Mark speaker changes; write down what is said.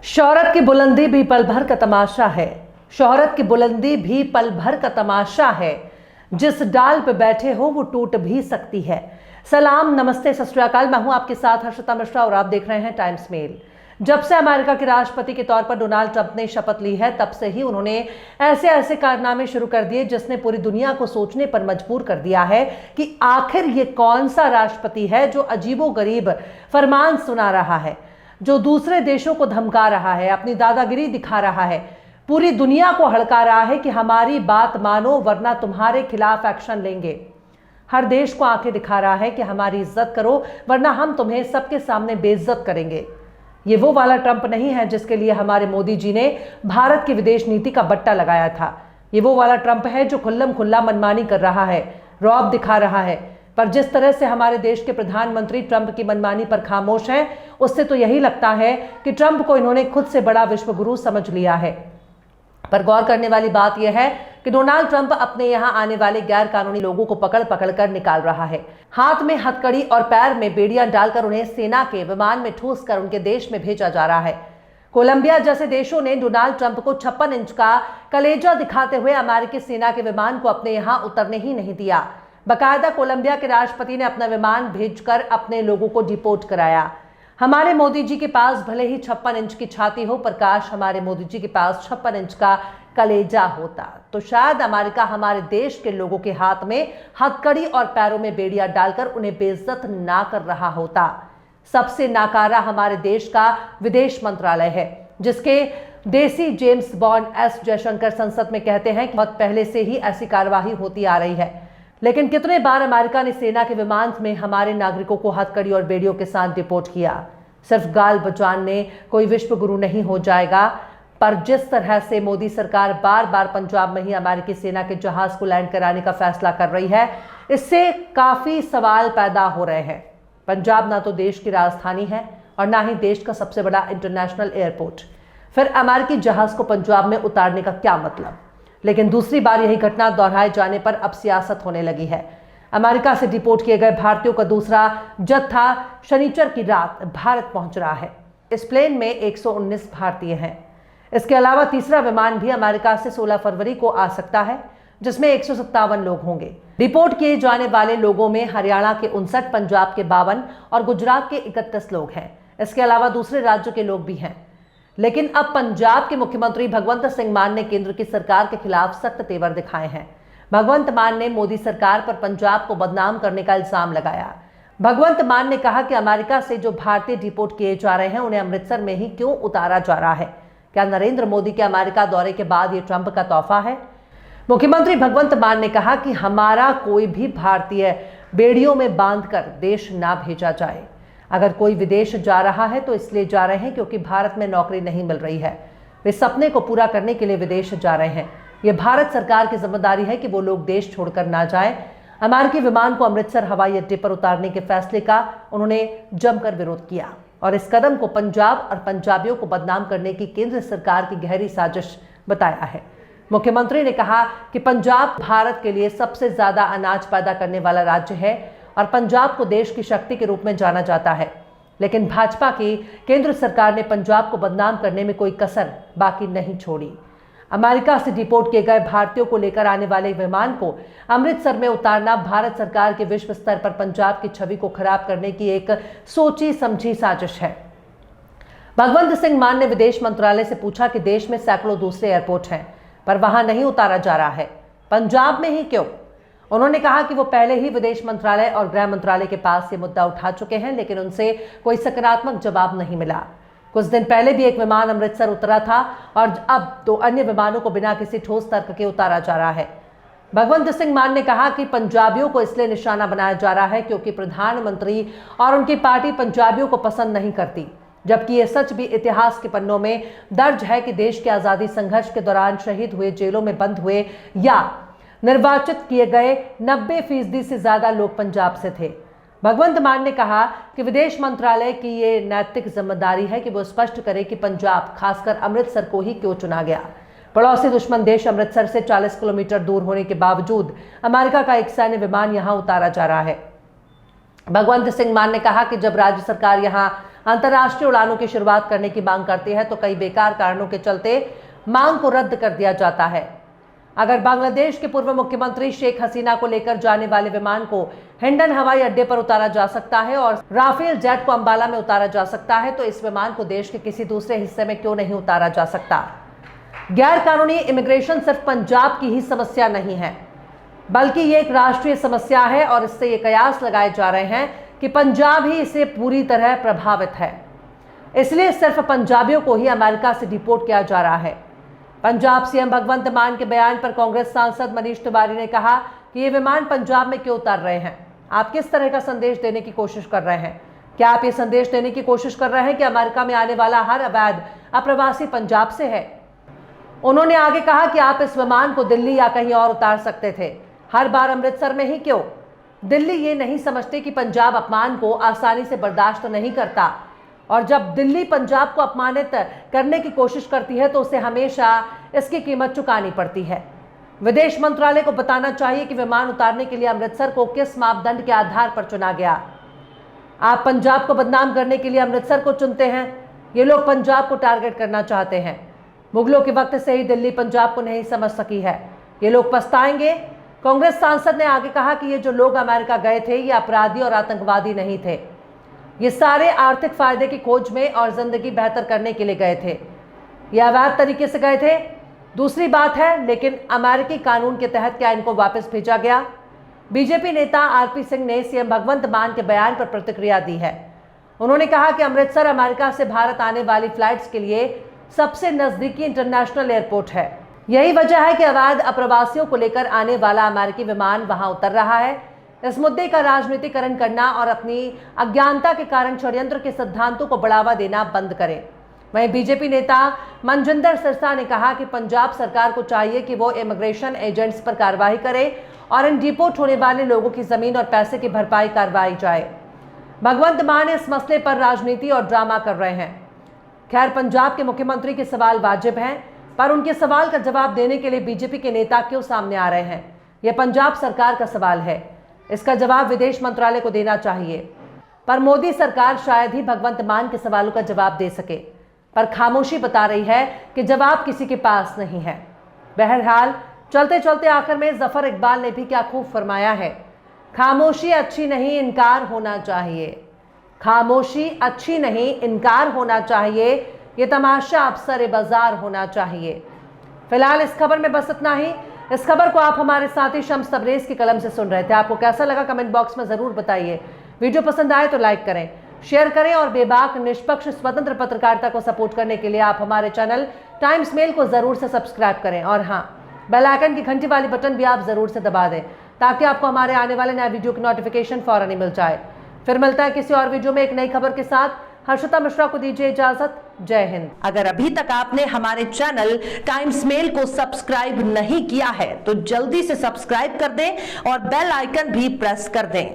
Speaker 1: शोहरत की बुलंदी भी पल भर का तमाशा है। शोहरत की बुलंदी भी पल भर का तमाशा है। जिस डाल पे बैठे हो वो टूट भी सकती है। सलाम, नमस्ते, सत श्री अकाल। मैं हूं आपके साथ हर्षिता मिश्रा और आप देख रहे हैं टाइम्स मेल। जब से अमेरिका के राष्ट्रपति के तौर पर डोनाल्ड ट्रंप ने शपथ ली है, तब से ही उन्होंने ऐसे ऐसे कारनामे शुरू कर दिए जिसने पूरी दुनिया को सोचने पर मजबूर कर दिया है कि आखिर ये कौन सा राष्ट्रपति है जो अजीबोगरीब फरमान सुना रहा है, जो दूसरे देशों को धमका रहा है, अपनी दादागिरी दिखा रहा है, पूरी दुनिया को हड़का रहा है कि हमारी बात मानो वरना तुम्हारे खिलाफ एक्शन लेंगे। हर देश को आंखें दिखा रहा है कि हमारी इज्जत करो वरना हम तुम्हें सबके सामने बेइज्जत करेंगे। ये वो वाला ट्रंप नहीं है जिसके लिए हमारे मोदी जी ने भारत की विदेश नीति का बट्टा लगाया था। ये वो वाला ट्रंप है जो खुल्लम खुल्ला मनमानी कर रहा है, रौब दिखा रहा है। पर जिस तरह से हमारे देश के प्रधानमंत्री ट्रंप की मनमानी पर खामोश हैं, उससे तो यही लगता है कि ट्रंप को इन्होंने खुद से बड़ा विश्वगुरु समझ लिया है। पर गौर करने वाली बात यह है कि डोनाल्ड ट्रंप अपने यहां आने वाले गैर कानूनी लोगों को पकड़ पकड़ कर निकाल रहा है। हाथ में हथकड़ी और पैर में बेड़ियां डालकर उन्हें सेना के विमान में ठूस कर उनके देश में भेजा जा रहा है। कोलंबिया जैसे देशों ने डोनाल्ड ट्रंप को 56 इंच का कलेजा दिखाते हुए अमेरिकी सेना के विमान को अपने यहां उतरने ही नहीं दिया। बाकायदा कोलंबिया के राष्ट्रपति ने अपना विमान भेजकर अपने लोगों को डिपोर्ट कराया। हमारे मोदी जी के पास भले ही 56 इंच की छाती हो, पर काश हमारे मोदी जी के पास 56 इंच का कलेजा होता तो शायद अमेरिका हमारे देश के लोगों के हाथ में हथकड़ी और पैरों में बेड़ियां डालकर उन्हें बेइज्जत ना कर रहा होता। सबसे नाकारा हमारे देश का विदेश मंत्रालय है, जिसके देसी जेम्स बॉन्ड एस जयशंकर संसद में कहते हैं कि बहुत पहले से ही ऐसी कार्यवाही होती आ रही है। लेकिन कितने बार अमेरिका ने सेना के विमान में हमारे नागरिकों को हथकड़ी और बेड़ियों के साथ डिपोर्ट किया। सिर्फ गाल बचाने कोई विश्व गुरु नहीं हो जाएगा, पर जिस तरह से मोदी सरकार बार बार पंजाब में ही अमेरिकी सेना के जहाज को लैंड कराने का फैसला कर रही है, इससे काफी सवाल पैदा हो रहे हैं। पंजाब ना तो देश की राजधानी है और ना ही देश का सबसे बड़ा इंटरनेशनल एयरपोर्ट, फिर अमेरिकी जहाज को पंजाब में उतारने का क्या मतलब। लेकिन दूसरी बार यही घटना दोहराए जाने पर अब सियासत होने लगी है। अमेरिका से डिपोर्ट किए गए भारतीयों का दूसरा जत्था शनिचर की रात भारत पहुंच रहा है। इस प्लेन में 119 भारतीय हैं। इसके अलावा तीसरा विमान भी अमेरिका से 16 फरवरी को आ सकता है, जिसमें 157 लोग होंगे। डिपोर्ट किए जाने वाले लोगों में हरियाणा के 59, पंजाब के 52 और गुजरात के 31 लोग हैं। इसके अलावा दूसरे राज्यों के लोग भी हैं। लेकिन अब पंजाब के मुख्यमंत्री भगवंत सिंह मान ने केंद्र की सरकार के खिलाफ सख्त तेवर दिखाए हैं। भगवंत मान ने मोदी सरकार पर पंजाब को बदनाम करने का इल्जाम लगाया। भगवंत मान ने कहा कि अमेरिका से जो भारतीय डिपोर्ट किए जा रहे हैं उन्हें अमृतसर में ही क्यों उतारा जा रहा है। क्या नरेंद्र मोदी के अमेरिका दौरे के बाद ये ट्रंप का तोहफा है? मुख्यमंत्री भगवंत मान ने कहा कि हमारा कोई भी भारतीय बेड़ियों में बांधकर देश ना भेजा जाए। अगर कोई विदेश जा रहा है तो इसलिए जा रहे हैं क्योंकि भारत में नौकरी नहीं मिल रही है। वे सपने को पूरा करने के लिए विदेश जा रहे हैं। यह भारत सरकार की जिम्मेदारी है कि वो लोग देश छोड़कर ना जाएं। अमेरिकी विमान को अमृतसर हवाई अड्डे पर उतारने के फैसले का उन्होंने जमकर विरोध किया और इस कदम को पंजाब और पंजाबियों को बदनाम करने की केंद्र सरकार की गहरी साजिश बताया है। मुख्यमंत्री ने कहा कि पंजाब भारत के लिए सबसे ज्यादा अनाज पैदा करने वाला राज्य है और पंजाब को देश की शक्ति के रूप में जाना जाता है। लेकिन भाजपा की केंद्र सरकार ने पंजाब को बदनाम करने में कोई कसर बाकी नहीं छोड़ी। अमेरिका से डिपोर्ट किए गए भारतीयों को लेकर आने वाले विमान को अमृतसर में उतारना भारत सरकार के विश्व स्तर पर पंजाब की छवि को खराब करने की एक सोची समझी साजिश है। भगवंत सिंह मान ने विदेश मंत्रालय से पूछा कि देश में सैकड़ों दूसरे एयरपोर्ट हैं, पर वहां नहीं उतारा जा रहा है, पंजाब में ही क्यों? उन्होंने कहा कि वो पहले ही विदेश मंत्रालय और गृह मंत्रालय के पास ये मुद्दा उठा चुके हैं, लेकिन उनसे कोई सकारात्मक जवाब नहीं मिला। कुछ दिन पहले भी एक विमान अमृतसर उतरा था और अब 2 अन्य विमानों को बिना किसी ठोस तर्क के उतारा जा रहा है। भगवंत सिंह मान ने कहा कि पंजाबियों को इसलिए निशाना बनाया जा रहा है क्योंकि प्रधानमंत्री और उनकी पार्टी पंजाबियों को पसंद नहीं करती, जबकि यह सच भी इतिहास के पन्नों में दर्ज है कि देश के आजादी संघर्ष के दौरान शहीद हुए, जेलों में बंद हुए या निर्वाचित किए गए 90% से ज्यादा लोग पंजाब से थे। भगवंत मान ने कहा कि विदेश मंत्रालय की ये नैतिक जिम्मेदारी है कि वो स्पष्ट करे कि पंजाब, खासकर अमृतसर को ही क्यों चुना गया। पड़ोसी दुश्मन देश अमृतसर से 40 किलोमीटर दूर होने के बावजूद अमेरिका का एक सैन्य विमान यहां उतारा जा रहा है। भगवंत सिंह मान ने कहा कि जब राज्य सरकार यहां अंतर्राष्ट्रीय उड़ानों की शुरुआत करने की मांग करती है तो कई बेकार कारणों के चलते मांग को रद्द कर दिया जाता है। अगर बांग्लादेश के पूर्व मुख्यमंत्री शेख हसीना को लेकर जाने वाले विमान को हिंडन हवाई अड्डे पर उतारा जा सकता है और राफेल जेट को अंबाला में उतारा जा सकता है, तो इस विमान को देश के किसी दूसरे हिस्से में क्यों नहीं उतारा जा सकता। गैर कानूनी इमिग्रेशन सिर्फ पंजाब की ही समस्या नहीं है, बल्कि ये एक राष्ट्रीय समस्या है और इससे ये कयास लगाए जा रहे हैं कि पंजाब ही इसे पूरी तरह प्रभावित है। इसलिए सिर्फ पंजाबियों को ही अमेरिका से डिपोर्ट किया जा रहा है। पंजाब सीएम भगवंत मान के बयान पर कांग्रेस सांसद मनीष तिवारी ने कहा कि ये विमान पंजाब में क्यों उतार रहे हैं। आप किस तरह का संदेश देने की कोशिश कर रहे हैं? क्या आप ये संदेश देने की कोशिश कर रहे हैं कि अमेरिका में आने वाला हर अवैध अप्रवासी पंजाब से है? उन्होंने आगे कहा कि आप इस विमान को दिल्ली या कहीं और उतार सकते थे, हर बार अमृतसर में ही क्यों? दिल्ली ये नहीं समझते कि पंजाब अपमान को आसानी से बर्दाश्त नहीं करता, और जब दिल्ली पंजाब को अपमानित करने की कोशिश करती है तो उसे हमेशा इसकी कीमत चुकानी पड़ती है। विदेश मंत्रालय को बताना चाहिए कि विमान उतारने के लिए अमृतसर को किस मापदंड के आधार पर चुना गया। आप पंजाब को बदनाम करने के लिए अमृतसर को चुनते हैं। ये लोग पंजाब को टारगेट करना चाहते हैं। मुगलों के वक्त से ही दिल्ली पंजाब को नहीं समझ सकी है। ये लोग पछताएंगे। कांग्रेस सांसद ने आगे कहा कि ये जो लोग अमेरिका गए थे ये अपराधी और आतंकवादी नहीं थे, ये सारे आर्थिक फायदे की खोज में और जिंदगी बेहतर करने के लिए गए थे। ये अवैध तरीके से गए थे, दूसरी बात है, लेकिन अमेरिकी कानून के तहत क्या इनको वापस भेजा गया? बीजेपी नेता आरपी सिंह ने सीएम भगवंत मान के बयान पर प्रतिक्रिया दी है। उन्होंने कहा कि अमृतसर अमेरिका से भारत आने वाली फ्लाइट्स के लिए सबसे नजदीकी इंटरनेशनल एयरपोर्ट है। यही वजह है कि अवैध अप्रवासियों को लेकर आने वाला अमेरिकी विमान वहां उतर रहा है। इस मुद्दे का राजनीतिकरण करना और अपनी अज्ञानता के कारण षड्यंत्र के सिद्धांतों को बढ़ावा देना बंद करें। वहीं बीजेपी नेता मनजिंदर सिरसा ने कहा कि पंजाब सरकार को चाहिए कि वो इमिग्रेशन एजेंट्स पर कार्रवाई करे और इन डिपोर्ट होने वाले लोगों की जमीन और पैसे की भरपाई करवाई जाए। भगवंत मान इस मसले पर राजनीति और ड्रामा कर रहे हैं। खैर, पंजाब के मुख्यमंत्री के सवाल वाजिब हैं, पर उनके सवाल का जवाब देने के लिए बीजेपी के नेता क्यों सामने आ रहे हैं? यह पंजाब सरकार का सवाल है, इसका जवाब विदेश मंत्रालय को देना चाहिए। पर मोदी सरकार शायद ही भगवंत मान के सवालों का जवाब दे सके, पर खामोशी बता रही है कि जवाब किसी के पास नहीं है। बहरहाल, चलते चलते आखिर में जफर इकबाल ने भी क्या खूब फरमाया है, खामोशी अच्छी नहीं, इनकार होना चाहिए। खामोशी अच्छी नहीं, इनकार होना चाहिए। ये तमाशा अफसर बाजार होना चाहिए। फिलहाल इस खबर में बस इतना ही। इस खबर को आप हमारे साथी शम्स तबरेज की कलम से सुन रहे थे। आपको कैसा लगा कमेंट बॉक्स में जरूर बताइए। वीडियो पसंद आए तो लाइक करें, शेयर करें और बेबाक निष्पक्ष स्वतंत्र पत्रकारिता को सपोर्ट करने के लिए आप हमारे चैनल टाइम्स मेल को जरूर से सब्सक्राइब करें और हाँ, बेल आइकन की घंटी वाली बटन भी आप जरूर से दबा दें ताकि आपको हमारे आने वाले नए वीडियो की नोटिफिकेशन फौरन ही मिल जाए। फिर मिलता है किसी और वीडियो में एक नई खबर के साथ। हर्षिता मिश्रा को दीजिए इजाजत। जय हिंद।
Speaker 2: अगर अभी तक आपने हमारे चैनल टाइम्स मेल को सब्सक्राइब नहीं किया है तो जल्दी से सब्सक्राइब कर दें और बेल आइकन भी प्रेस कर दें।